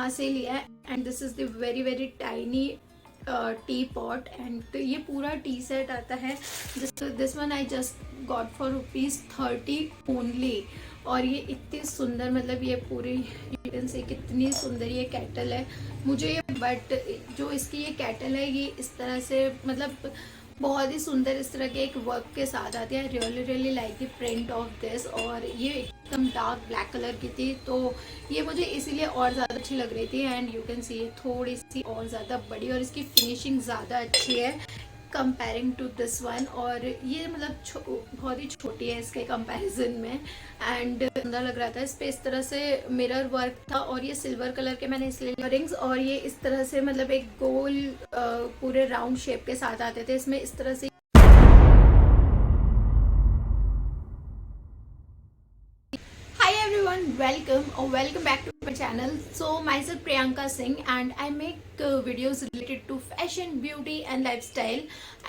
वहाँ से लिया है। And this is the very very tiny tea pot and ये पूरा टी सेट आता है। This one I just got for ₹30 only. और ये इतनी सुंदर, मतलब ये पूरी यू कैन से कितनी सुंदर ये केटल है मुझे ये, बट जो इसकी ये केटल है ये इस तरह से मतलब बहुत ही सुंदर इस तरह के एक वर्क के साथ आती है। Really really like the print of this. और ये एकदम डार्क ब्लैक कलर की थी तो ये मुझे इसीलिए और ज़्यादा अच्छी लग रही थी। एंड यू कैन सी ये थोड़ी सी और ज़्यादा बड़ी और इसकी फिनिशिंग ज़्यादा अच्छी है कंपेयरिंग टू दिस वन। और ये मतलब बहुत ही छोटी है इसके कंपैरिजन में। एंड सुंदर लग रहा था। इस पे इस तरह से मिरर वर्क था और ये सिल्वर कलर के मैंने इसलिए इयररिंग्स, और ये इस तरह से मतलब एक गोल पूरे राउंड शेप के साथ आते थे। इसमें इस तरह से welcome or welcome back to my channel. So myself Priyanka Singh and I make videos related to fashion, beauty and lifestyle,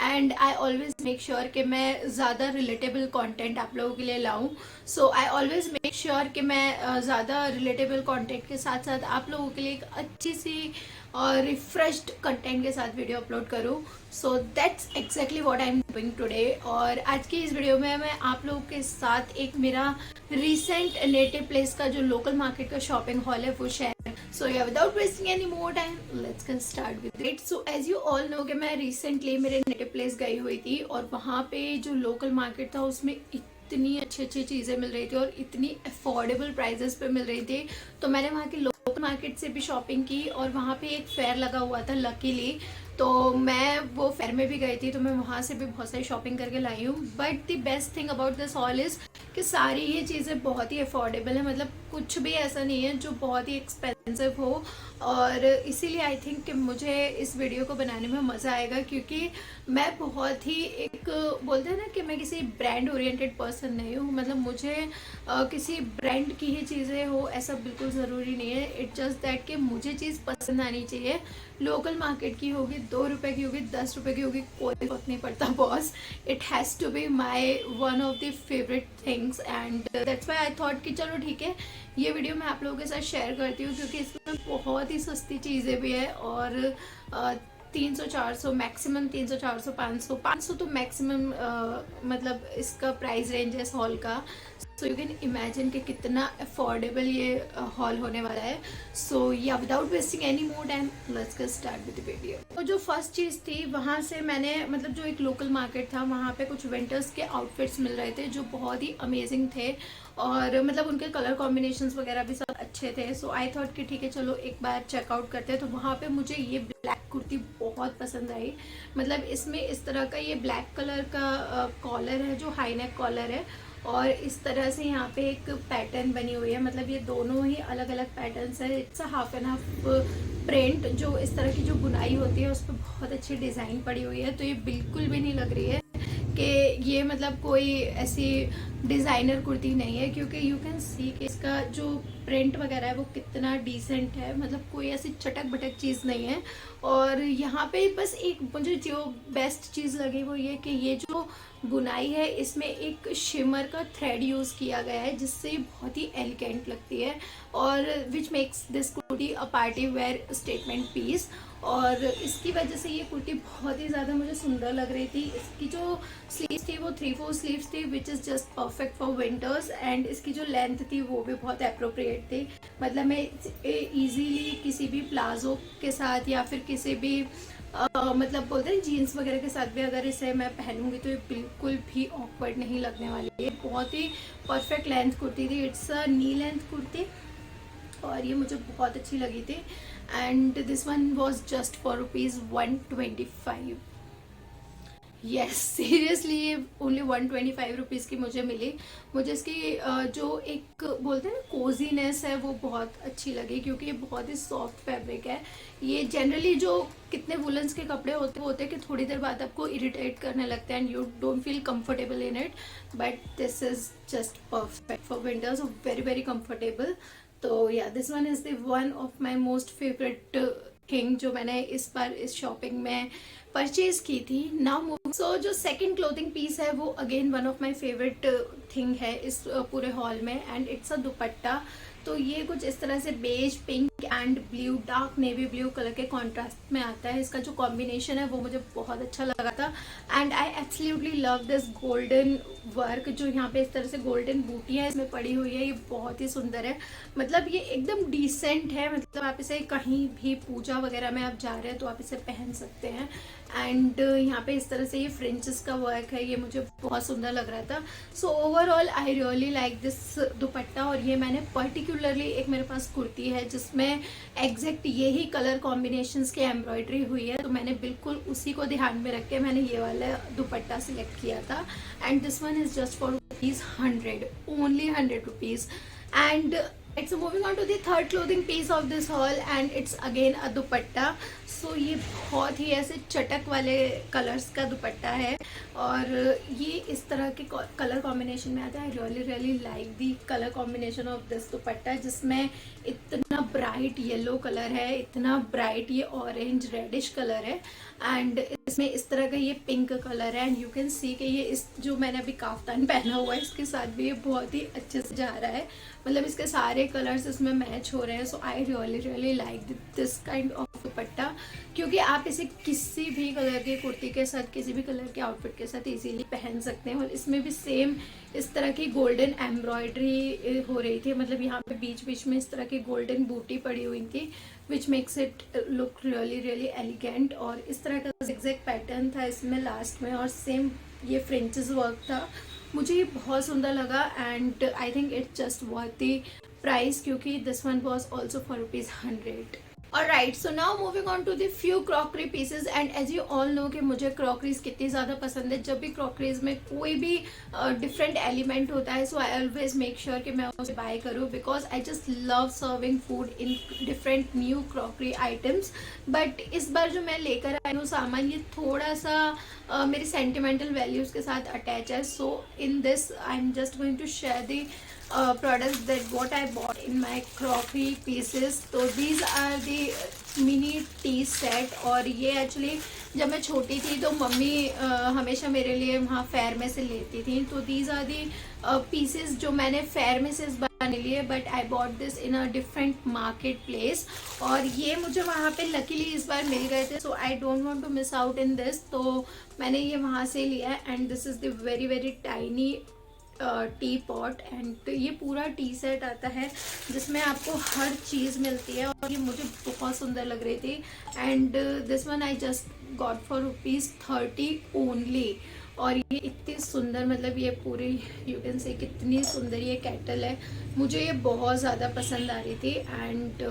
and I always make sure कि मैं ज़्यादा relatable content आप लोगों के लिए लाऊं. So I always make sure कि मैं ज़्यादा relatable content के साथ साथ आप लोगों के लिए एक अच्छी सी और रिफ्रेश्ड कंटेंट के साथ वीडियो अपलोड करूँ. So that's exactly what I am doing today. और आज की इस वीडियो में मैं आप लोगों के साथ एक मेरा रिसेंट नेटिव प्लेस का जो लोकल मार्केट का शॉपिंग हॉल है वो share. So yeah without wasting any more time let's get start with it. So as you all know कि मैं रिसेंटली मेरे नेटिव प्लेस गई हुई थी और वहाँ पे जो लोकल मार्केट था उसमें इतनी अच्छी अच्छी चीज़ें मिल रही थी और इतनी अफोर्डेबल प्राइजेस पे मिल रही थी. तो मैंने वहाँ की लोकल मार्केट से भी शॉपिंग की और वहाँ पे एक फेयर लगा हुआ था लकीली, तो मैं वो फेयर में भी गई थी तो मैं वहाँ से भी बहुत सारी शॉपिंग करके लाई हूँ. But the best thing about this hall is कि सारी ये चीज़ें बहुत ही अफोर्डेबल है. मतलब कुछ भी ऐसा नहीं है जो बहुत ही एक्सपेंसिव हो. और इसीलिए आई थिंक कि मुझे इस वीडियो को बनाने में मज़ा आएगा क्योंकि मैं बहुत ही एक बोलते हैं ना कि मैं किसी ब्रांड ओरिएंटेड पर्सन नहीं हूँ. मतलब मुझे किसी ब्रांड की ही चीज़ें हो ऐसा बिल्कुल ज़रूरी नहीं है. इट जस्ट दैट कि मुझे चीज़ पसंद आनी चाहिए. लोकल मार्केट की होगी, ₹2 की होगी, ₹10 की होगी, कोई फर्क नहीं पड़ता boss. It has to be my one of the favourite things and that's why I thought कि चलो ठीक है ये वीडियो मैं आप लोगों के साथ शेयर करती हूँ क्योंकि इसमें बहुत ही सस्ती चीज़ें भी है. और 300-400 मैक्सिमम, 300-400 500 तो मैक्सिमम मतलब इसका प्राइस रेंज है इस हॉल का. सो यू कैन इमेजिन कि कितना अफोर्डेबल ये हॉल होने वाला है. सो yeah without wasting any more time let's get start with the video. तो जो फर्स्ट चीज़ थी वहाँ से मैंने मतलब जो एक लोकल मार्केट था वहाँ पे कुछ विंटर्स के आउटफिट्स मिल रहे थे जो बहुत ही अमेजिंग थे और मतलब उनके कलर कॉम्बिनेशंस वगैरह भी सब अच्छे थे. सो आई थॉट कि ठीक है चलो एक बार चेकआउट करते हैं. तो वहाँ पे मुझे ये ब्लैक कुर्ती बहुत पसंद आई. मतलब इसमें इस तरह का ये ब्लैक कलर का कॉलर है जो हाई नेक कॉलर है और इस तरह से यहाँ पे एक पैटर्न बनी हुई है. मतलब ये दोनों ही अलग अलग पैटर्न्स है. It's half and half print. जो इस तरह की जो बुनाई होती है उस पर बहुत अच्छी डिज़ाइन पड़ी हुई है. तो ये बिल्कुल भी नहीं लग रही है कि ये मतलब कोई ऐसी डिज़ाइनर कुर्ती नहीं है क्योंकि यू कैन सी कि इसका जो प्रिंट वगैरह है वो कितना डिसेंट है. मतलब कोई ऐसी चटक बटक चीज़ नहीं है. और यहाँ पे बस एक मुझे जो बेस्ट चीज़ लगी वो ये कि ये जो बुनाई है इसमें एक शिमर का थ्रेड यूज़ किया गया है जिससे बहुत ही एलिगेंट लगती है और which makes this kurti a party wear statement piece. और इसकी वजह से ये कुर्ती बहुत ही ज़्यादा मुझे सुंदर लग रही थी. इसकी जो स्लीव्स थी वो 3/4 स्लीव्स थी which is just perfect for winters. And इसकी जो लेंथ थी वो भी बहुत अप्रोप्रिएट थी. मतलब मैं इजीली किसी भी प्लाजो के साथ या फिर किसी भी मतलब बोलते हैं जीन्स वगैरह के साथ भी अगर इसे मैं पहनूंगी तो ये बिल्कुल भी ऑकवर्ड नहीं लगने वाली है. बहुत ही परफेक्ट लेंथ कुर्ती थी. It's a knee length kurti और ये मुझे बहुत अच्छी लगी थी. And this one was just for ₹125. Yes seriously ये ओनली ₹125 की मुझे मिली. मुझे इसकी जो एक बोलते हैं ना कोजीनेस है वो बहुत अच्छी लगी क्योंकि ये बहुत ही सॉफ्ट फैब्रिक है. ये जनरली जो कितने वुलन्स के कपड़े होते हैं कि थोड़ी देर बाद आपको इरिटेट करने लगते हैं and you don't feel comfortable in it. But this is just perfect for winters. Very very comfortable. तो या this one is the one of my most favourite thing जो मैंने इस बार इस शॉपिंग में परचेज की थी. नाउ सो जो सेकंड क्लोथिंग पीस है वो again one of my favourite thing है इस पूरे हॉल में एंड इट्स अ दुपट्टा. तो ये कुछ इस तरह से beige, pink and blue, dark navy blue colour के कॉन्ट्रास्ट में आता है। इसका जो कॉम्बिनेशन है वो मुझे बहुत अच्छा लगा था and I absolutely love this golden work. जो यहाँ पे इस तरह से गोल्डन बूटियाँ इसमें पड़ी हुई है, ये बहुत ही सुंदर है। मतलब ये एकदम डिसेंट है, मतलब आप इसे कहीं भी पूजा वगैरह में आप जा रहे हैं तो आप इसे पहन सकते हैं। एंड यहाँ पे इस तरह से ये फ्रिंचेस का वर्क है, ये मुझे बहुत सुंदर लग रहा था। So overall I really like this दुपट्टा। और ये मैंने पर्टिकुलरली, एक मेरे पास कुर्ती है जिसमें एग्जैक्ट यही कलर कॉम्बिनेशंस की एम्ब्रॉयडरी हुई है, तो मैंने बिल्कुल उसी को ध्यान में रख के मैंने ये वाला दुपट्टा सिलेक्ट किया था। And this one is just for ₹100, only ₹100। And it's moving on to the third clothing piece of this haul and it's again a dupatta. So ये बहुत ही ऐसे चटक वाले कलर्स का दुपट्टा है और ये इस तरह के कलर कॉम्बिनेशन में आता है। Really really like the colour combination of this दुपट्टा, जिसमें इतना ब्राइट येलो कलर है, इतना ब्राइट ये ऑरेंज रेडिश कलर है एंड इसमें इस तरह का ये पिंक कलर है। एंड यू कैन सी कि ये इस जो मैंने अभी काफ्तान पहना हुआ है इसके साथ भी ये बहुत ही अच्छे से जा रहा है, मतलब इसके सारे कलर्स इसमें मैच हो रहे हैं। So I really really like this kind of dupatta, क्योंकि आप इसे किसी भी कलर की कुर्ती के साथ, किसी भी कलर के आउटफिट के साथ इजीली पहन सकते हैं। और इसमें भी सेम इस तरह की गोल्डन एम्ब्रॉयडरी हो रही थी, मतलब यहाँ पे बीच बीच में इस तरह की गोल्डन बूटी पड़ी हुई थी which makes it look really really elegant. और इस तरह का एग्जैक्ट पैटर्न था इसमें लास्ट में और सेम ये फ्रेंचेस वर्क था। मुझे ये बहुत सुंदर लगा and I think it's just worth the price, क्योंकि this one was also for ₹100। Alright, so now moving on to the few crockery pieces and as you all know कि मुझे क्रॉकरीज कितनी ज़्यादा पसंद है। जब भी क्रॉकरीज में कोई भी डिफरेंट एलिमेंट होता है, so I always make sure कि मैं उसे बाय करूँ, because I just love serving food in different new crockery items. But इस बार जो मैं लेकर आई हूँ सामान, ये थोड़ा सा मेरी सेंटिमेंटल वैल्यूज़ के साथ अटैच है। So in this I am just going to share the products that what I bought in my crockery pieces। तो these are the mini tea set और ये एक्चुअली जब मैं छोटी थी तो मम्मी हमेशा मेरे लिए वहाँ फेयर में से लेती थी। तो these are the pieces जो मैंने फेयर में से इस बार नहीं लिए, but I bought this in a different market place और ये मुझे वहाँ पे लकीली इस बार मिल गए थे। So I don't want to miss out in this, तो मैंने ये वहाँ से लिया है। And this is the very very tiny tea pot and ये पूरा टी सेट आता है जिसमें आपको हर चीज़ मिलती है और ये मुझे बहुत सुंदर लग रही थी। And this one I just got for ₹30 only. और ये इतनी सुंदर, मतलब ये पूरी यू कैन से कितनी सुंदर ये केटल है, मुझे ये बहुत ज़्यादा पसंद आ रही थी। And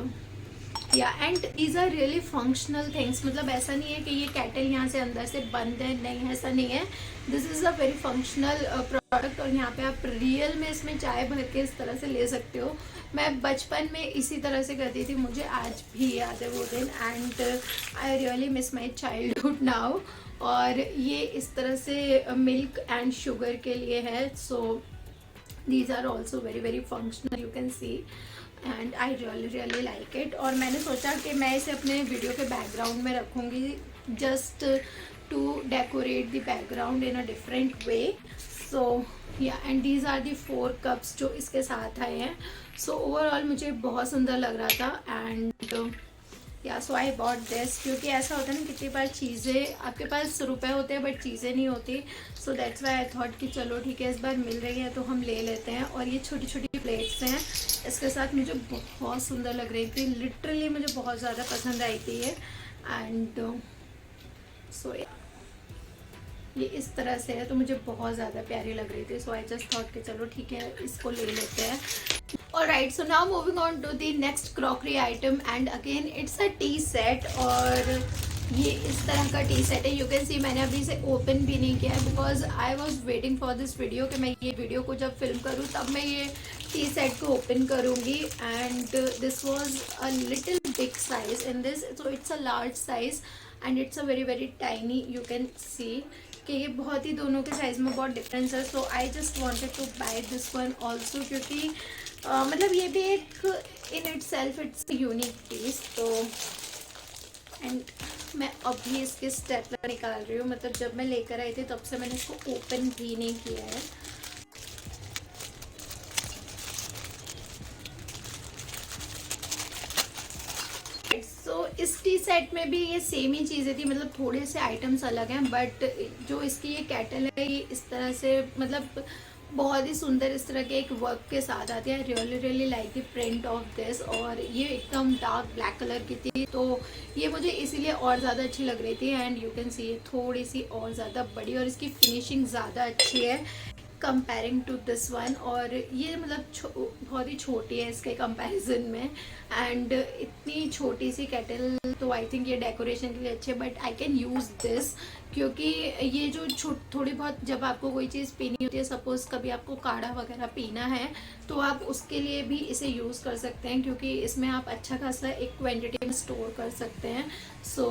and these are really functional things, मतलब ऐसा नहीं है कि ये केटल यहाँ से अंदर से बंद है, नहीं ऐसा नहीं है। This is a very functional product और यहाँ पे आप रियल में इसमें चाय भर के इस तरह से ले सकते हो। मैं बचपन में इसी तरह से करती थी, मुझे आज भी याद है वो दिन। And I really miss my childhood now. और ये इस तरह से मिल्क एंड शुगर के लिए है। So these are also very very functional, you can see and I really really like it. और मैंने सोचा कि मैं इसे अपने वीडियो के बैकग्राउंड में रखूँगी, just to decorate the background in a different way. So and these are the 4 cups जो इसके साथ आए हैं। सो ओवरऑल मुझे बहुत सुंदर लग रहा था। And so I bought this, क्योंकि ऐसा होता है ना कितनी बार चीज़ें आपके पास रुपए होते हैं बट चीज़ें नहीं होती। सो दैट्स वाई आई थॉट कि चलो ठीक है, इस बार मिल रही है तो हम ले लेते हैं। और ये छोटी छोटी प्लेट्स हैं इसके साथ, मुझे बहुत सुंदर लग रही थी, लिटरली मुझे बहुत ज़्यादा पसंद आई थी ये। एंड सो ये इस तरह से है तो मुझे बहुत ज़्यादा प्यारी लग रही थी। सो आई जस्ट थॉट कि चलो ठीक है इसको ले लेते हैं। Alright, so now moving on to the next crockery item and again it's a tea set। और ये इस तरह का टी सेट है, यू कैन सी मैंने अभी इसे ओपन भी नहीं किया है because I was waiting for this video कि मैं ये वीडियो को जब फिल्म करूँ तब मैं ये टी सेट को ओपन करूँगी। And this was a little big size in this, so it's a large size and it's a very very tiny, you can सी कि ये बहुत ही दोनों के साइज़ में बहुत डिफरेंस है। So I just wanted to buy this one also, क्योंकि मतलब ये भी एक in itself it's unique piece. तो एंड मैं अभी इसके स्टेपलर निकाल रही हूँ, मतलब जब मैं लेकर आई थी तब से मैंने इसको ओपन भी नहीं किया है। सो इस टी सेट में भी ये सेम ही चीज़ें थी, मतलब थोड़े से आइटम्स अलग हैं, बट जो इसकी ये कैटल है ये इस तरह से मतलब बहुत ही सुंदर इस तरह के एक वर्क के साथ आती है। Really really like the print of this, और ये एकदम डार्क ब्लैक कलर की थी तो ये मुझे इसीलिए और ज़्यादा अच्छी लग रही थी। एंड यू कैन सी ये थोड़ी सी और ज़्यादा बड़ी, और इसकी फिनिशिंग ज़्यादा अच्छी है कंपेयरिंग टू दिस वन। और ये मतलब बहुत ही छोटी है इसके कंपैरिजन में, एंड इतनी छोटी सी केटल तो आई थिंक ये डेकोरेशन के लिए अच्छे, but I can use this क्योंकि ये जो थोड़ी बहुत जब आपको कोई चीज़ पीनी होती है, सपोज़ कभी आपको काढ़ा वगैरह पीना है तो आप उसके लिए भी इसे यूज़ कर सकते हैं, क्योंकि इसमें आप अच्छा खासा एक क्वांटिटी में स्टोर कर सकते हैं। सो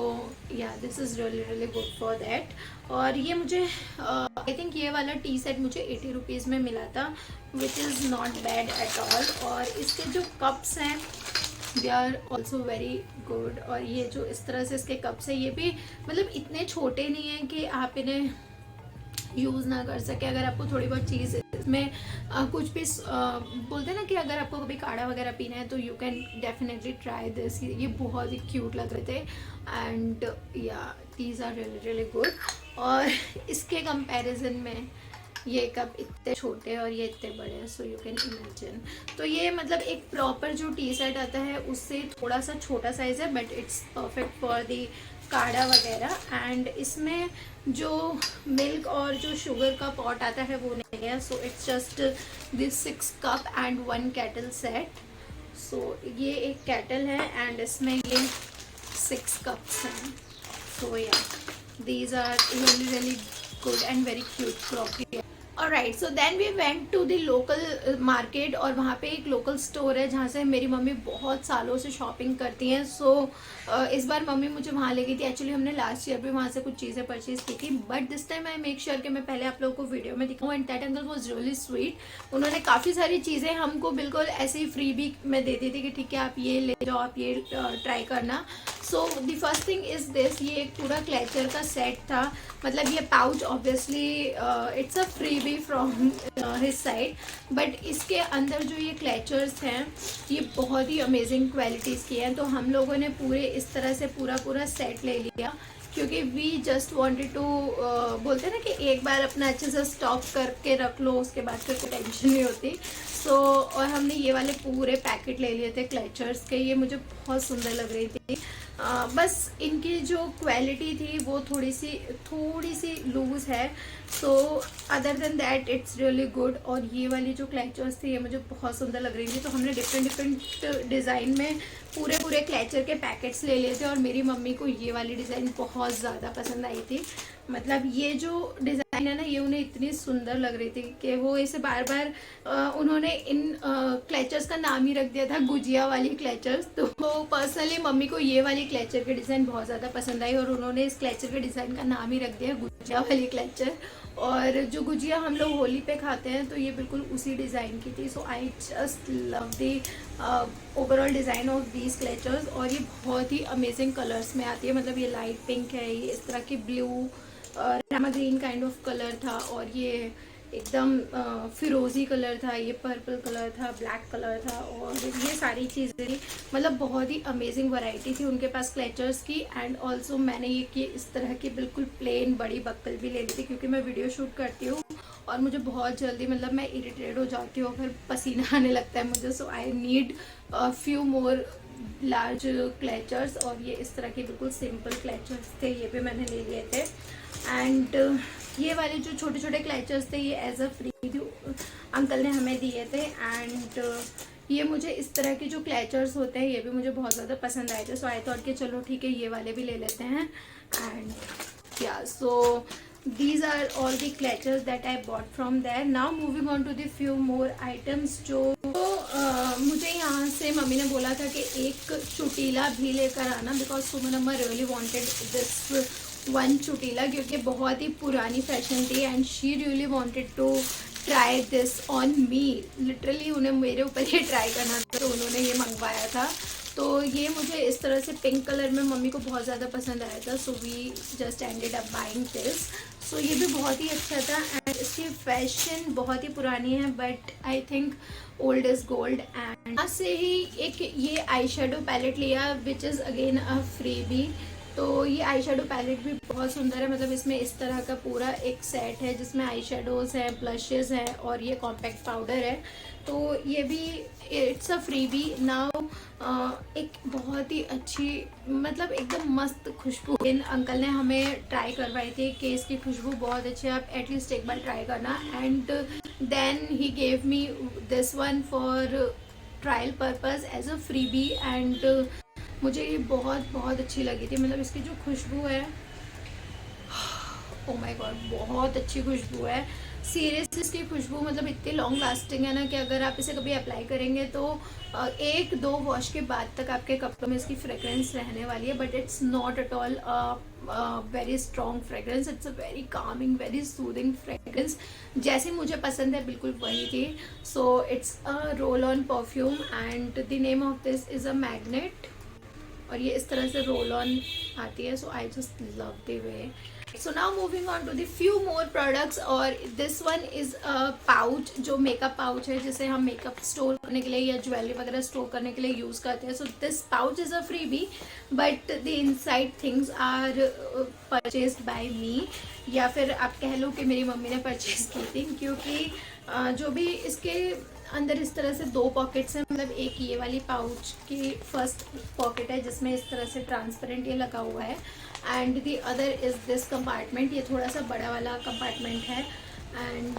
या this is really really good for that. और ये मुझे आई थिंक ये वाला टी सेट मुझे 80 रुपीज़ में मिला था, which is not bad at all. और इसके जो कप्स हैं they are also very good, और ये जो इस तरह से इसके कप्स है ये भी मतलब इतने छोटे नहीं हैं कि आप इन्हें यूज़ ना कर सके। अगर आपको थोड़ी बहुत चीज़ इसमें कुछ भी बोलते हैं ना कि अगर आपको कभी काढ़ा वगैरह पीना है तो you can definitely try this. ये बहुत ही क्यूट लग रहे थे, एंड या these are really really good. और इसके कंपैरिजन में ये कप इतने छोटे और ये इतने बड़े हैं, सो यू कैन इमेजिन। तो ये मतलब एक प्रॉपर जो टी सेट आता है उससे थोड़ा सा छोटा साइज़ है, but it's perfect for the काढ़ा वगैरह। एंड इसमें जो मिल्क और जो शुगर का पॉट आता है वो नहीं है, so it's just this 6 cup and 1 kettle set. So ये एक केटल है एंड इसमें ये 6 कप्स हैं। सो या these are really really good and very cute crockery. Alright, so then we went to the local market, और वहाँ पे एक लोकल स्टोर है जहाँ से मेरी मम्मी बहुत सालों से शॉपिंग करती हैं। सो इस बार मम्मी मुझे वहाँ ले गई थी। एक्चुअली हमने लास्ट ईयर भी वहाँ से कुछ चीज़ें परचेज की थी, but this time I make sure कि मैं पहले आप लोगों को वीडियो में दिखाऊँ। And that uncle was really sweet. उन्होंने काफ़ी सारी चीज़ें हमको बिल्कुल ऐसे ही फ्री भी में दे दी थी कि ठीक है आप ये ले जाओ, आप ये ट्राई करना। So the first thing is this, ये एक पूरा क्लेचर का सेट था, मतलब ये pouch obviously it's a freebie from his side, but इसके अंदर जो ये क्लेचर्स हैं ये बहुत ही अमेजिंग क्वालिटीज़ की हैं। तो हम लोगों ने पूरे इस तरह से पूरा सेट ले लिया, क्योंकि वी जस्ट वांटेड टू बोलते हैं ना कि एक बार अपना अच्छे से स्टॉक करके रख लो, उसके बाद फिर कोई टेंशन नहीं होती। सो और हमने ये वाले पूरे पैकेट ले लिए थे क्लेचर्स के। ये मुझे बहुत सुंदर लग रही थी। बस इनकी जो क्वालिटी थी वो थोड़ी सी लूज़ है। So other than that it's really good. और ये वाली जो क्लेचर्स थी ये मुझे बहुत सुंदर लग रही थी। तो हमने डिफरेंट डिज़ाइन में पूरे क्लेचर के पैकेट्स ले लिए थे, और मेरी मम्मी को ये वाली डिज़ाइन बहुत ज़्यादा पसंद आई थी। मतलब ये जो डिज़ाइन है ना ये उन्हें इतनी सुंदर लग रही थी कि वो इसे बार बार उन्होंने इन क्लेचर्स का नाम ही रख दिया था गुजिया वाली क्लेचर्स। तो पर्सनली मम्मी को ये वाली क्लेचर के डिज़ाइन बहुत ज़्यादा पसंद आई, और उन्होंने इस क्लेचर के डिज़ाइन का नाम ही रख दिया गुजिया वाली क्लेचर। और जो गुजिया हम लोग होली पे खाते हैं तो ये बिल्कुल उसी डिज़ाइन की थी। So I just love the overall design of these clutchers. और ये बहुत ही अमेजिंग कलर्स में आती है, मतलब ये लाइट पिंक है, ये इस तरह की blue Rama green kind of colour था, और ये एकदम फिरोज़ी कलर था, ये पर्पल कलर था, ब्लैक कलर था, और ये सारी चीज़ें थी। मतलब बहुत ही अमेजिंग वैरायटी थी उनके पास क्लेचर्स की। एंड ऑल्सो मैंने ये कि इस तरह की बिल्कुल प्लेन बड़ी बक्कल भी ले ली थी, क्योंकि मैं वीडियो शूट करती हूँ और मुझे बहुत जल्दी मतलब मैं इरिटेट हो जाती हूँ, फिर पसीना आने लगता है मुझे। So I need few more large clutchers. और ये इस तरह के बिल्कुल सिंपल क्लेचर्स थे, ये भी मैंने ले लिए थे। एंड ये वाले जो छोटे छोटे क्लेचर्स थे ये एज अ फ्री अंकल ने हमें दिए थे। एंड ये मुझे इस तरह के जो क्लेचर्स होते हैं ये भी मुझे बहुत ज़्यादा पसंद आए थे। सो आई थॉट कि चलो ठीक है ये वाले भी ले लेते हैं। एंड या सो these are all the clutches that I bought from there. Now moving on to the few more items जो मुझे यहाँ से मम्मी ने बोला था कि एक चुटीला भी लेकर आना, बिकॉज सुमन अम्मा रियली वांटेड दिस वन चुटीला, क्योंकि बहुत ही पुरानी फैशन थी and she really wanted to try this on me. Literally उन्हें मेरे ऊपर ही ट्राई करना था, तो उन्होंने ये मंगवाया था। तो ये मुझे इस तरह से पिंक कलर में मम्मी को बहुत ज़्यादा पसंद आया था, so we just ended up buying this. So ये भी बहुत ही अच्छा था एंड इसकी फैशन बहुत ही पुरानी है, but I think old is gold. And यहाँ से ही एक ये आई शेडो पैलेट लिया which is again a freebie. तो ये आई शेडो पैलेट भी बहुत सुंदर है, मतलब इसमें इस तरह का पूरा एक सेट है जिसमें आई शेडोज़ हैं, ब्लशेज़ हैं और ये कॉम्पैक्ट पाउडर है। तो ये भी इट्स अ फ्रीबी नाउ। एक बहुत ही अच्छी, मतलब एकदम मस्त खुशबू इन अंकल ने हमें ट्राई करवाई थी कि इसकी खुशबू बहुत अच्छी है, आप एटलीस्ट एक बार ट्राई करना। And then he gave me this one for trial purpose as a freebie. And मुझे ये बहुत अच्छी लगी थी, मतलब इसकी जो खुशबू है, ओ माय गॉड, बहुत अच्छी खुशबू है। सीरियसली इसकी खुशबू मतलब इतनी लॉन्ग लास्टिंग है ना कि अगर आप इसे कभी अप्लाई करेंगे तो एक दो वॉश के बाद तक आपके कपड़ों में इसकी फ्रेग्रेंस रहने वाली है। But it's not at all very strong fragrance, it's a very calming, very soothing fragrance, जैसे मुझे पसंद है बिल्कुल वही थी। So it's a roll on perfume and the name of this is a magnet, और ये इस तरह से रोल ऑन आती है। So I just love the way. So now moving on to the few more products, और this one is a pouch, जो makeup pouch है जिसे हम मेकअप स्टोर करने के लिए या ज्वेलरी वगैरह स्टोर करने के लिए यूज़ करते हैं। So this pouch is a freebie but the inside things are purchased by me, या फिर आप कह लो कि मेरी मम्मी ने परचेज की थी, क्योंकि जो भी इसके अंदर इस तरह से दो पॉकेट्स हैं, मतलब एक ये वाली पाउच की फर्स्ट पॉकेट है जिसमें इस तरह से ट्रांसपेरेंट ये लगा हुआ है, and the other is this compartment, ये थोड़ा सा बड़ा वाला कंपार्टमेंट है। And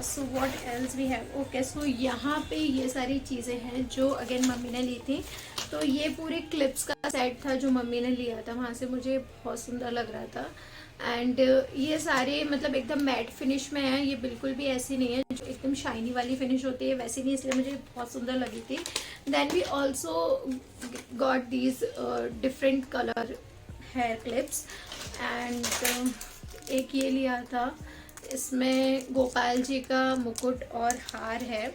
so what else we have, okay, so यहाँ पे ये सारी चीज़ें हैं जो अगेन मम्मी ने ली थी। तो ये पूरे क्लिप्स का सेट था जो मम्मी ने लिया था, वहाँ से मुझे बहुत सुंदर लग रहा था। एंड ये सारे मतलब एकदम मैट फिनिश में है, ये बिल्कुल भी ऐसी नहीं है जो एकदम शाइनी वाली फिनिश होती है, वैसी नहीं, इसलिए मुझे बहुत सुंदर लगी थी। Then we also got these different colour hair clips, and एक ये लिया था, इसमें गोपाल जी का मुकुट और हार है।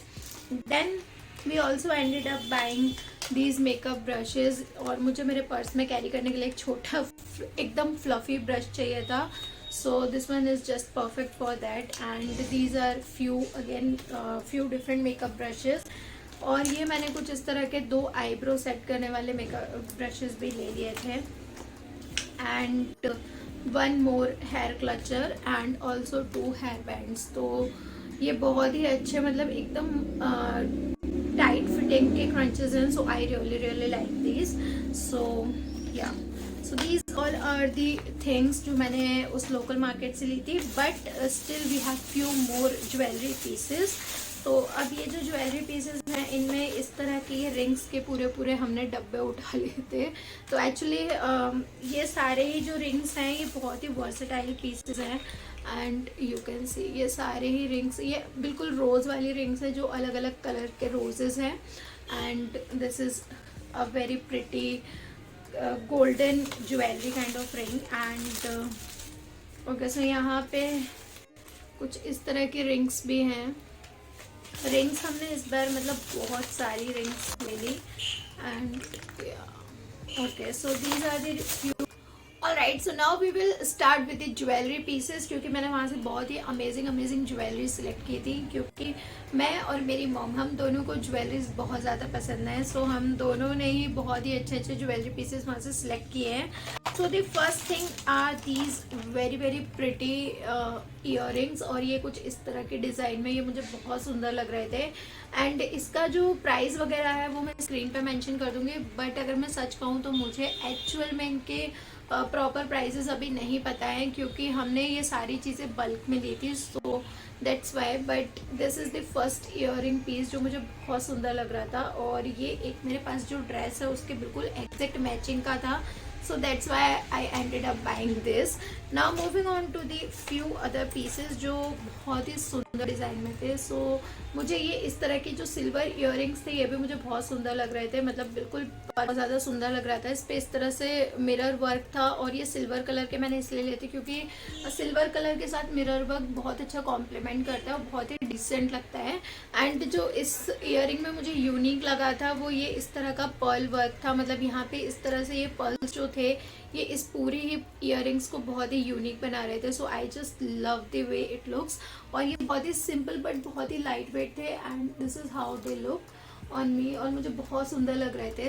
Then we also ended up buying these makeup brushes, और मुझे मेरे पर्स में कैरी करने के लिए एक छोटा एकदम फ्लफ़ी ब्रश चाहिए था। So this one is just perfect for that. And these are few different makeup brushes, और ये मैंने कुछ इस तरह के दो आईब्रो सेट करने वाले मेकअप ब्रशेज़ भी ले लिए थे। And one more hair clutcher and also 2 hair bands. तो ये बहुत ही अच्छे, मतलब एकदम टाइट फिटिंग के क्रंचेस हैं, so I really like this. So yeah, so these all are the things जो मैंने उस लोकल मार्केट से ली थी, but still we have few more jewellery pieces. तो अब ये जो ज्वेलरी पीसेस हैं, इनमें इस तरह के ये रिंग्स के पूरे हमने डब्बे उठा लिए थे। तो एक्चुअली ये सारे ही जो रिंग्स हैं ये बहुत ही वर्सेटाइल पीसेस हैं, एंड यू कैन सी ये सारे ही रिंग्स, ये बिल्कुल रोज़ वाली रिंग्स हैं जो अलग अलग कलर के रोजेज़ हैं। And this is a very pretty golden jewellery kind of ring. And okay, so यहाँ पे कुछ इस तरह की रिंग्स भी हैं। रिंग्स हमने इस बार मतलब बहुत सारी रिंग्स ले ली। And okay, so these are the few. Alright, so now we will start with the jewellery pieces, क्योंकि मैंने वहाँ से बहुत ही अमेजिंग ज्वेलरी सिलेक्ट की थी, क्योंकि मैं और मेरी मॉम हम दोनों को ज्वेलरीज बहुत ज़्यादा पसंद है। सो हम दोनों ने ही बहुत ही अच्छे ज्वेलरी पीसेस वहाँ से सिलेक्ट किए हैं। So the first thing are these very pretty earrings, और ये कुछ इस तरह के डिज़ाइन में, ये मुझे बहुत सुंदर लग रहे थे। एंड इसका जो प्राइस वगैरह है वो मैं स्क्रीन पे मेंशन कर दूँगी, बट अगर मैं सच कहूँ तो मुझे एक्चुअल में इनके प्रॉपर प्राइसेस अभी नहीं पता है, क्योंकि हमने ये सारी चीज़ें बल्क में ली थी, so that's why. But this is the first earring piece जो मुझे बहुत सुंदर लग रहा था, और ये एक मेरे पास जो ड्रेस है उसके बिल्कुल एग्जैक्ट मैचिंग का था, so that's why I ended up buying this. Now moving on to the few other pieces जो बहुत ही सुंदर डिज़ाइन में थे। so मुझे ये इस तरह की जो सिल्वर इयररिंग्स थे ये भी मुझे बहुत सुंदर लग रहे थे, मतलब बिल्कुल बहुत ज़्यादा सुंदर लग रहा था। इस पे इस तरह से मिरर वर्क था और ये सिल्वर कलर के मैंने इसलिए लिए थे क्योंकि सिल्वर कलर के साथ मिरर वर्क बहुत अच्छा कॉम्प्लीमेंट करता है और बहुत ही डिसेंट लगता है। एंड जो इस इयररिंग में मुझे यूनिक लगा था वो ये इस तरह का पर्ल वर्क था, मतलब यहाँ पे इस तरह से ये पर्ल्स जो थे ये इस पूरी ही इयररिंग्स को बहुत ही यूनिक बना रहे थे। So I just love the way it looks. और ये बहुत ही सिंपल बट बहुत ही लाइट वेट थे and this is how they look on me, और मुझे बहुत सुंदर लग रहे थे।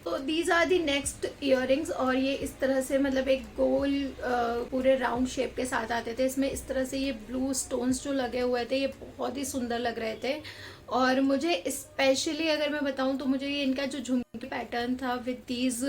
तो these are the next earrings, और ये इस तरह से मतलब एक गोल पूरे राउंड शेप के साथ आते थे। इसमें इस तरह से ये ब्लू स्टोन्स जो लगे हुए थे ये बहुत ही सुंदर लग रहे थे। और मुझे स्पेशली अगर मैं बताऊं तो मुझे ये इनका जो झुमकी पैटर्न था with these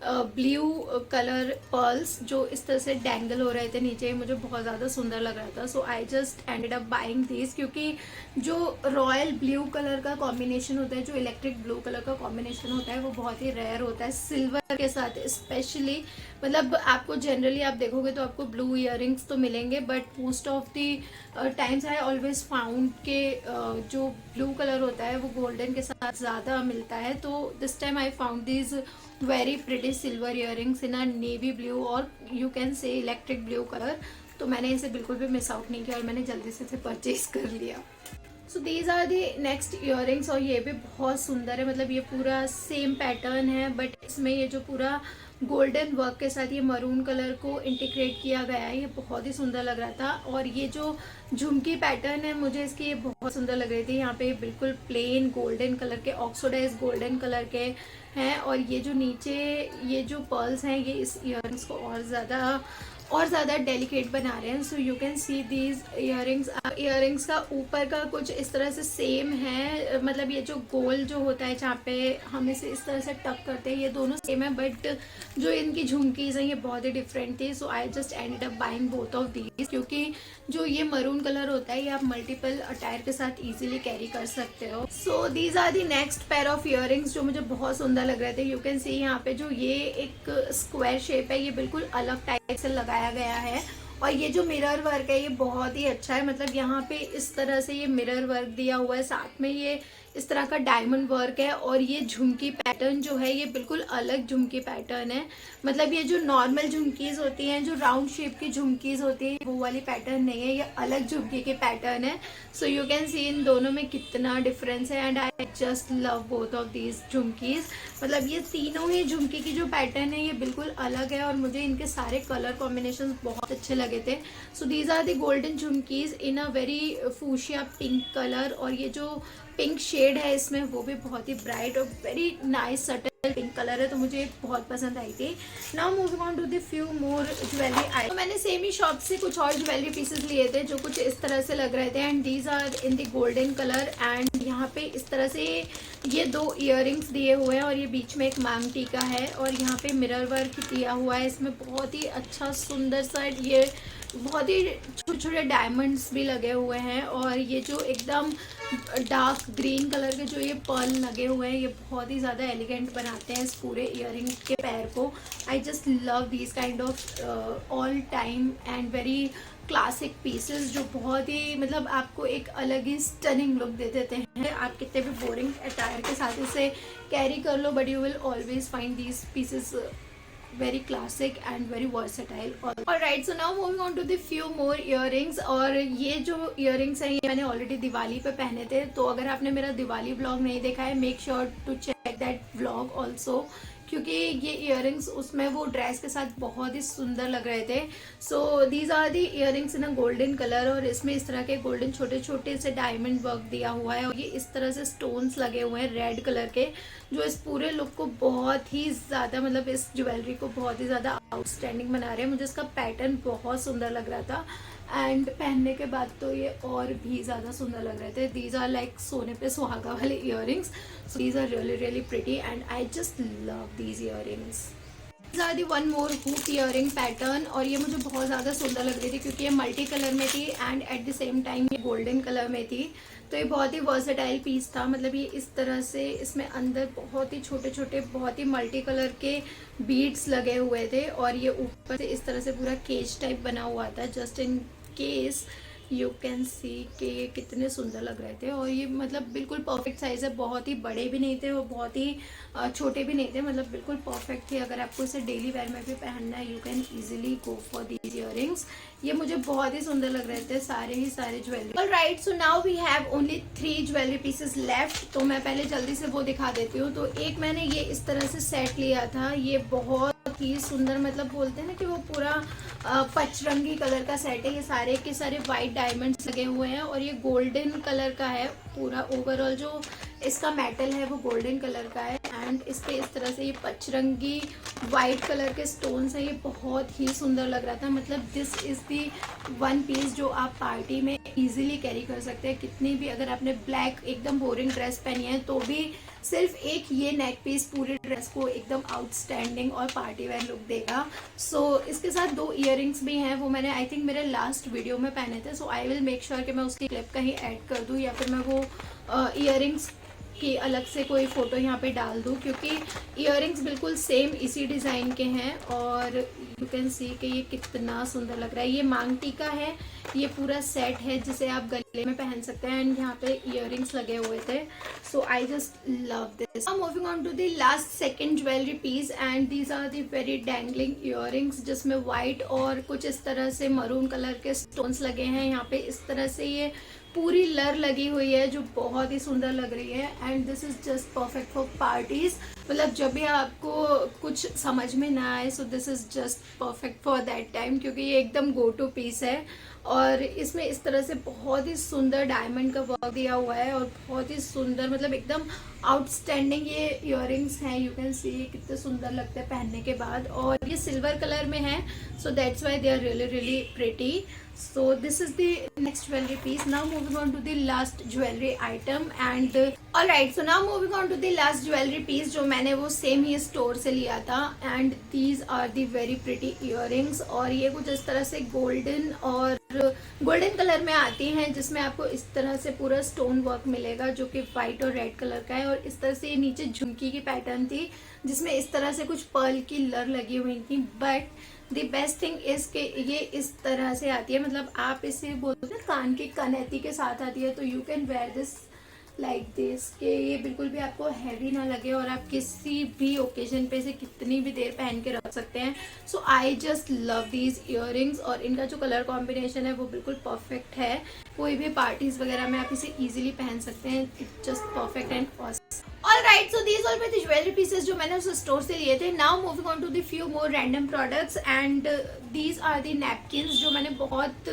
blue colour pearls जो इस तरह से डैंगल हो रहे थे नीचे, मुझे बहुत ज़्यादा सुंदर लग रहा था। So I just ended up buying this, क्योंकि जो रॉयल ब्लू कलर का कॉम्बिनेशन होता है, जो इलेक्ट्रिक ब्लू कलर का कॉम्बिनेशन होता है वो बहुत ही रेयर होता है सिल्वर के साथ स्पेशली। मतलब आपको जनरली आप देखोगे तो आपको ब्लू इयररिंग्स तो मिलेंगे, but most of the times I always found के जो ब्लू कलर होता है वो गोल्डन के साथ ज़्यादा मिलता है। तो this time I found this very pretty silver earrings in a navy blue और you can say electric blue colour. तो मैंने इसे बिल्कुल भी मिस आउट नहीं किया और मैंने जल्दी से इसे परचेज कर लिया। So these are the next earrings, और ये भी बहुत सुंदर है, मतलब ये पूरा सेम पैटर्न है बट इसमें ये जो पूरा गोल्डन वर्क के साथ ये मरून कलर को इंटीग्रेट किया गया है, ये बहुत ही सुंदर लग रहा था। और ये जो झुमकी पैटर्न है मुझे इसकी ये बहुत सुंदर लग रही थी। यहाँ पे बिल्कुल प्लेन गोल्डन कलर के ऑक्सीडाइज गोल्डन कलर के हैं, और ये जो नीचे ये जो पर्ल्स हैं ये इस इयररिंग्स को और ज़्यादा डेलिकेट बना रहे हैं। So you can see these earrings का ऊपर का कुछ इस तरह से सेम है, मतलब ये जो गोल जो होता है जहाँ पे हम इसे इस तरह से टक करते हैं ये दोनों सेम है, बट जो इनकी झुमकीज हैं ये बहुत ही डिफरेंट थी। So I just ended up buying both of these, क्योंकि जो ये मरून कलर होता है ये आप मल्टीपल अटायर के साथ इजीली कैरी कर सकते हो। So these are the next pair of earrings जो मुझे बहुत सुंदर लग रहे थे। यू कैन सी यहाँ पे जो ये एक स्क्वायर शेप है ये बिल्कुल अलग टाइप से लगाया गया है, और ये जो मिरर वर्क है ये बहुत ही अच्छा है, मतलब यहाँ पे इस तरह से ये मिरर वर्क दिया हुआ है, साथ में ये इस तरह का डायमंड वर्क है, और ये झुमकी पैटर्न जो है ये बिल्कुल अलग झुमकी पैटर्न है। मतलब ये जो नॉर्मल झुमकीज होती हैं, जो राउंड शेप की झुमकीज होती है वो वाली पैटर्न नहीं है, ये अलग झुमकी के पैटर्न है। सो यू कैन सी इन दोनों में कितना डिफरेंस है and I just love both of these jhumkis. मतलब ये तीनों ही झुमकी की जो पैटर्न है ये बिल्कुल अलग है और मुझे इनके सारे कलर कॉम्बिनेशन बहुत अच्छे लगे थे। So these are the golden jhumkis in a very fuchsia pink colour, और ये जो पिंक शेड है इसमें वो भी बहुत ही ब्राइट और very nice subtle pink colour है, तो मुझे बहुत पसंद आई थी। Now moving on to the few more jewellery I, तो मैंने सेम ही शॉप से कुछ और ज्वेलरी पीसेस लिए थे जो कुछ इस तरह से लग रहे थे and these are in the golden colour. And यहाँ पे इस तरह से ये दो इयररिंग्स दिए हुए हैं और ये बीच में एक मांग टीका है, और यहाँ पे मिरर वर्क दिया हुआ है। इसमें बहुत ही अच्छा सुंदर सा ये बहुत ही छोटे छोटे डायमंड्स भी लगे हुए हैं, और ये जो एकदम डार्क ग्रीन कलर के जो ये पर्ल लगे हुए हैं ये बहुत ही ज़्यादा एलिगेंट बनाते हैं इस पूरे इयररिंग के पैर को। आई just love these kind of all time and very classic pieces जो बहुत ही मतलब आपको एक अलग ही स्टनिंग लुक दे देते हैं। आप कितने भी बोरिंग अटायर के साथ इसे कैरी कर लो but you will always find these pieces very classic and very versatile. Alright, so now moving on to the few more earrings, और ये जो earrings हैं ये मैंने already दिवाली पे पहने थे, तो अगर आपने मेरा दिवाली व्लॉग नहीं देखा है make sure to check that vlog also, क्योंकि ये इयररिंग्स उसमें वो ड्रेस के साथ बहुत ही सुंदर लग रहे थे। So these are the earrings in a golden colour, और इसमें इस तरह के गोल्डन छोटे छोटे से डायमंड वर्क दिया हुआ है, और ये इस तरह से स्टोन्स लगे हुए हैं रेड कलर के जो इस पूरे लुक को बहुत ही ज़्यादा मतलब इस ज्वेलरी को बहुत ही ज़्यादा आउटस्टैंडिंग बना रहे हैं। मुझे इसका पैटर्न बहुत सुंदर लग रहा था एंड पहनने के बाद तो ये और भी ज़्यादा सुंदर लग रहे थे। दीज आर लाइक सोने पे सुहागा वाले earrings, so these are really really pretty and I just love these earrings. These are the one more hook earring pattern, और ये मुझे बहुत ज़्यादा सुंदर लग रही थी क्योंकि ये मल्टी कलर में थी and at the same time ये गोल्डन कलर में थी, तो ये बहुत ही वर्सेटाइल पीस था। मतलब ये इस तरह से इसमें अंदर बहुत ही छोटे छोटे बहुत ही मल्टी कलर के बीड्स लगे हुए थे, और ये ऊपर से इस तरह से पूरा केज टाइप बना हुआ था just in case you can सी कि ये कितने सुंदर लग रहे थे। और ये मतलब बिल्कुल परफेक्ट साइज़ है, बहुत ही बड़े भी नहीं थे और बहुत ही छोटे भी नहीं थे, मतलब बिल्कुल परफेक्ट थे। अगर आपको इसे डेली वेयर में भी पहनना है, you can easily go for these earrings. ये मुझे बहुत ही सुंदर लग रहे थे सारे ही सारे jewellery. Alright, so now we have only 3 jewellery pieces left. तो मैं पहले जल्दी से वो दिखा देती हूँ। तो एक मैंने ये इस तरह से सेट लिया था, ये बहुत ही सुंदर, मतलब बोलते हैं ना कि वो पूरा पचरंगी कलर का सेट है। ये सारे के सारे वाइट डायमंड्स लगे हुए हैं और ये गोल्डन कलर का है। पूरा ओवरऑल जो इसका मेटल है वो गोल्डन कलर का है एंड इस पे इस तरह से ये पचरंगी वाइट कलर के स्टोन्स है। ये बहुत ही सुंदर लग रहा था। मतलब this is the one piece जो आप पार्टी में इजीली कैरी कर सकते हैं। कितनी भी अगर आपने ब्लैक एकदम बोरिंग ड्रेस पहनी है तो भी सिर्फ एक ये नेक पीस पूरी ड्रेस को एकदम आउटस्टैंडिंग और पार्टी वेयर लुक देगा। सो इसके साथ 2 इयररिंग्स भी हैं, वो मैंने आई थिंक मेरे लास्ट वीडियो में पहने थे। So I will make sure कि मैं उसकी क्लिप कहीं ऐड कर दूँ या फिर मैं वो इयररिंग्स की अलग से कोई फ़ोटो यहाँ पे डाल दूँ, क्योंकि इयररिंग्स बिल्कुल सेम इसी डिज़ाइन के हैं। और यू कैन सी कि ये कितना सुंदर लग रहा है। ये मांग टीका है, ये पूरा सेट है जिसे आप गले में पहन सकते हैं एंड यहाँ पे इयररिंग्स लगे हुए थे। So I just love this. Now moving on to the last second jewellery piece and these are the very dangling earrings, जिसमें वाइट और कुछ इस तरह से मरून कलर के स्टोन्स लगे हैं। यहाँ पे इस तरह से ये पूरी लर लगी हुई है जो बहुत ही सुंदर लग रही है and this is just perfect for parties. मतलब जब भी आपको कुछ समझ में ना आए, so this is just perfect for that time, क्योंकि ये एकदम गो टू पीस है। और इसमें इस तरह से बहुत ही सुंदर डायमंड का वर्क दिया हुआ है और बहुत ही सुंदर, मतलब एकदम आउटस्टैंडिंग ये इयररिंग्स हैं। यू कैन सी कितने सुंदर लगते हैं पहनने के बाद। और ये सिल्वर कलर में है, so that's why they are really really pretty. So this is the next jewelry piece. Now moving on to the last jewelry item and alright, so now moving on to the last jewelry piece जो मैंने वो same ही store से लिया था and these are the very pretty earrings। और ये कुछ इस तरह से गोल्डन और गोल्डन कलर में आती हैं, जिसमें आपको इस तरह से पूरा स्टोन वर्क मिलेगा जो कि वाइट और रेड कलर का है। और इस तरह से ये नीचे झुमकी की पैटर्न थी जिसमें इस तरह से कुछ पर्ल की लर लगी हुई थी। But the best thing is के ये इस तरह से आती है, मतलब आप इसे बोलते हैं कान की कनेती के साथ आती है। तो you can wear this like this कि ये बिल्कुल भी आपको हैवी ना लगे और आप किसी भी ओकेजन पे इसे कितनी भी देर पहन के रख सकते हैं। So I just love these earrings और इनका जो कलर कॉम्बिनेशन है वो बिल्कुल परफेक्ट है। कोई भी पार्टीज वगैरह में आप इसे इजीली पहन सकते हैं। It's just perfect and awesome. Alright, so these all were the jewelry pieces जो मैंने उस स्टोर से लिए थे। Now moving on to the few more random products and these are the napkins जो मैंने बहुत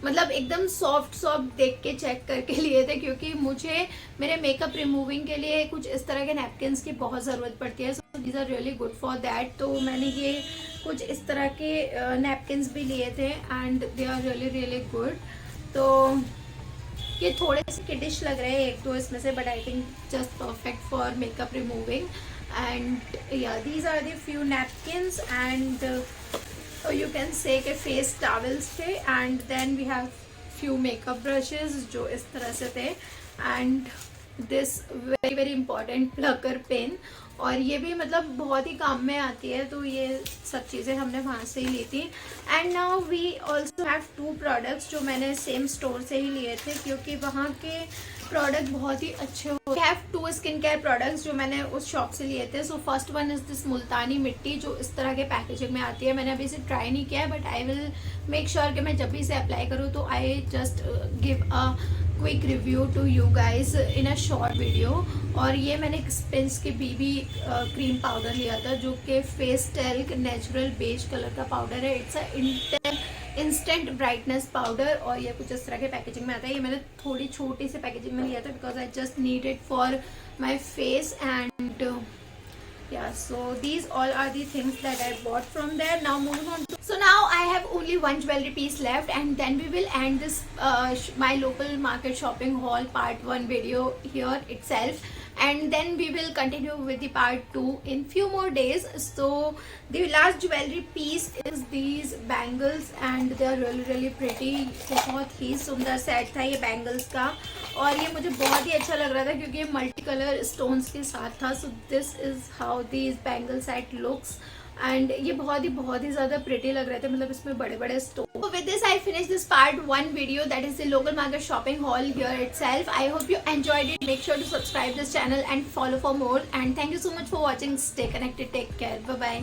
मतलब एकदम सॉफ्ट देख के चेक करके लिए थे, क्योंकि मुझे मेरे मेकअप रिमूविंग के लिए कुछ इस तरह के नैपकिन्स की बहुत ज़रूरत पड़ती है। So these are really good for that. तो मैंने ये कुछ इस तरह के नैपकिन्स भी लिए थे and they are really really good. तो ये थोड़े से किडिश लग रहे हैं एक दो इसमें से, but I think just perfect for makeup removing and या these are the few napkins and you can say के फेस टॉवल्स थे and then we have few makeup brushes जो इस तरह से थे and this very very important plucker pen. और ये भी मतलब बहुत ही काम में आती है, तो ये सब चीज़ें हमने वहाँ से ही ली थी। And now we also have 2 products जो मैंने सेम स्टोर से ही लिए थे, क्योंकि वहाँ के प्रोडक्ट बहुत ही अच्छे हो। We have 2 skin care products जो मैंने उस शॉप से लिए थे। So first one is this Multani mitti जो इस तरह के पैकेजिंग में आती है। मैंने अभी इसे ट्राई नहीं किया है, but I will make sure कि मैं जब भी इसे अप्लाई करूँ तो I just give a quick review to you guys in a short video. और ये मैंने स्पेंस के बीबी क्रीम पाउडर लिया था जो कि face talc natural beige colour का पाउडर है। It's a instant brightness powder और ये कुछ इस तरह के पैकेजिंग में आता है। ये मैंने थोड़ी छोटी सी पैकेजिंग में लिया था because I just need it for my face and yeah, so these all are the things that I bought from there. Now moving on to, so now I have only one jewelry piece left and then we will end this my local market shopping haul part 1 video here itself and then we will continue with the part 2 in few more days. So the last jewelry piece is these bangles and they are really really pretty। बहुत ही सुंदर set था ये bangles का और ये मुझे बहुत ही अच्छा लग रहा था क्योंकि ये मल्टी कलर स्टोन्स के साथ था। So this is how this bangle set looks and ये बहुत ही ज़्यादा प्रिटी लग रहे थे, मतलब इसमें बड़े बड़े stone. With this I finish this part 1 video, that is the local market shopping hall here itself. I hope you enjoyed it. Make sure to subscribe this channel and follow for more, and thank you so much for watching. Stay connected, take care, bye bye.